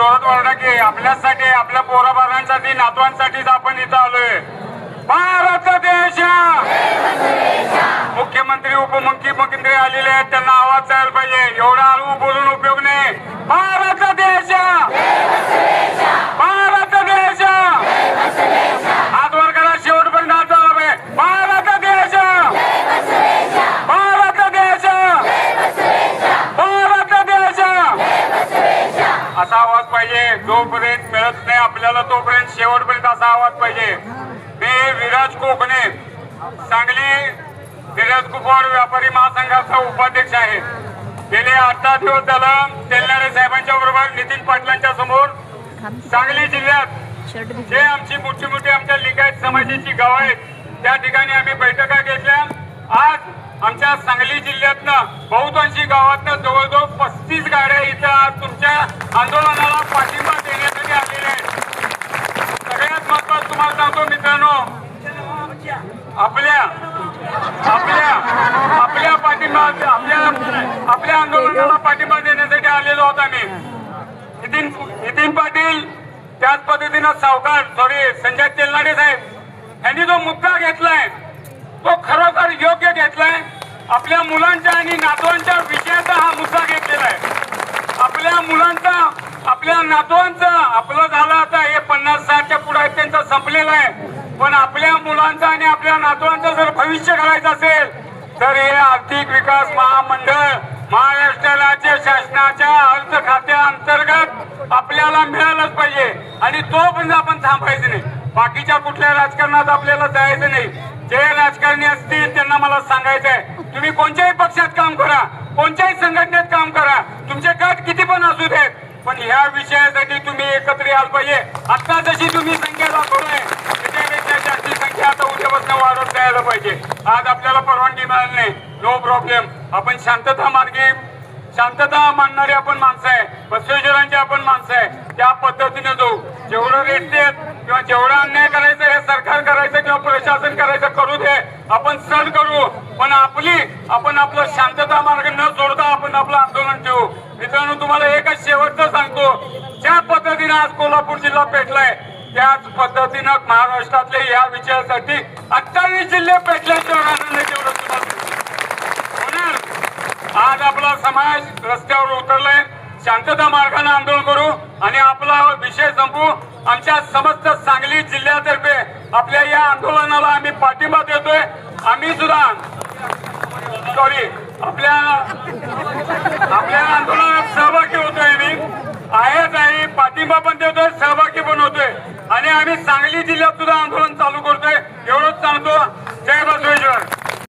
जोरात ओरडा की आपल्यासाठी, आपल्या पोराबाळांसाठी, नातवांसाठीच आपण इथं आलोय. भारत देश, मुख्यमंत्री उपमुख्यमंत्री आलेले आहेत, त्यांना आवाज जायला पाहिजे. एवढा हळू बोलून उपयोग नाही. भारत देश, भारत देश, हात वर करा, शेवटपर्यंत हात झाला पाहिजे. भारत देश, भारत देश, भारत देश, असा आवाज पाहिजे. जोपर्यंत मिळत नाही आपल्याला तोपर्यंत शेवटपर्यंत असा आवाज पाहिजे. मी विराज कोकणे, सांगली विराज कुपवाड व्यापारी महासंघाचा उपाध्यक्ष आहे. गेले 8-10 दिवस झाला तेलनाडे साहेबांच्या बरोबर नितीन पाटलांच्या समोर सांगली जिल्ह्यात जे आमची मोठी मोठी आमच्या लिंगायत समाजाची गाव आहेत त्या ठिकाणी आम्ही बैठका घेतल्या. आज आमच्या सांगली जिल्ह्यातनं बहुतांशी गावातनं जवळजवळ 35 गाड्या इथं आज तुमच्या आंदोलनाला पाठिंबा देण्यासाठी आलेल्या आहेत. सगळ्यात महत्वाचं तुम्हाला सांगतो मित्रांनो, आपल्या पाठिंबा आपल्या आंदोलनाला पाठिंबा देण्यासाठी आलेलो आहोत आम्ही. नितीन पाटील, त्याच पद्धतीनं संजय तेलनाडे साहेब यांनी जो मुद्दा घेतलाय तो खरोखर योग्य घेतलाय. आपल्या मुलांच्या आणि नातवांच्या विषयाचा हा मुद्दा घेतलेला आहे. आपल्या मुलांचा, आपल्या नातवांचा, आपलं झालं आता हे 50-60च्या पुढे त्यांचा संपलेला आहे. पण आपल्या मुलांचा आणि आपल्या नातवांचं जर भविष्य घडायचं असेल तर हे आर्थिक विकास महामंडळ महाराष्ट्र राज्य शासनाच्या अर्थ खात्याअंतर्गत आपल्याला मिळालंच पाहिजे. आणि तो पण आपण थांबायचं नाही. बाकीच्या कुठल्या राजकारणात आपल्याला जायचं नाही. जे राजकारणी असतील त्यांना मला सांगायचंय, तुम्ही कोणत्याही पक्षात काम करा, कोणत्याही संघटनेत काम करा, तुमचे गट किती पण असू देत, पण ह्या विषयासाठी तुम्ही एकत्र यायला पाहिजे. आता जशी तुम्ही संख्या दाखवताय त्याच्यापेक्षा जास्ती संख्या आता उद्यापासून वाढत जायला पाहिजे. आज आपल्याला परवानगी मिळाली नाही, नो प्रॉब्लेम. आपण शांतता मानणारी आपण माणसं आहे, बसवेश्वरांची आपण माणसं आहे. त्या पद्धतीने जाऊ. जेवढं रेट देत किंवा जेवढा अन्याय करायचं हे सरकार करायचं किंवा प्रशासन करायचं करू दे, आपण सण करू. पण आपण आपलं शांतता मार्ग न सोडता आपण आपलं आंदोलन ठेवू. मित्रांनो, तुम्हाला एकच शेवटचं सांगतो, ज्या पद्धतीने आज कोल्हापूर जिल्हा पेटलाय त्याच पद्धतीनं महाराष्ट्रातल्या या विषयासाठी 28 जिल्हे पेटल्याशिवाय आनंद तेवढं तुम्हाला होणार. आज आपला समाज रस्त्यावर उतरलाय. शांतता मार्गाने आंदोलन करू आणि आपला विषय संपू. आमच्या समस्त सांगली जिल्ह्यातर्फे आपल्या या आंदोलनाला आम्ही पाठिंबा देतोय. आम्ही सुद्धा आपल्या आंदोलनात सहभागी होतोय. मी आहे पाठिंबा पण देतोय, सहभागी पण होतोय. आणि आम्ही सांगली जिल्ह्यात सुद्धा आंदोलन चालू करतोय.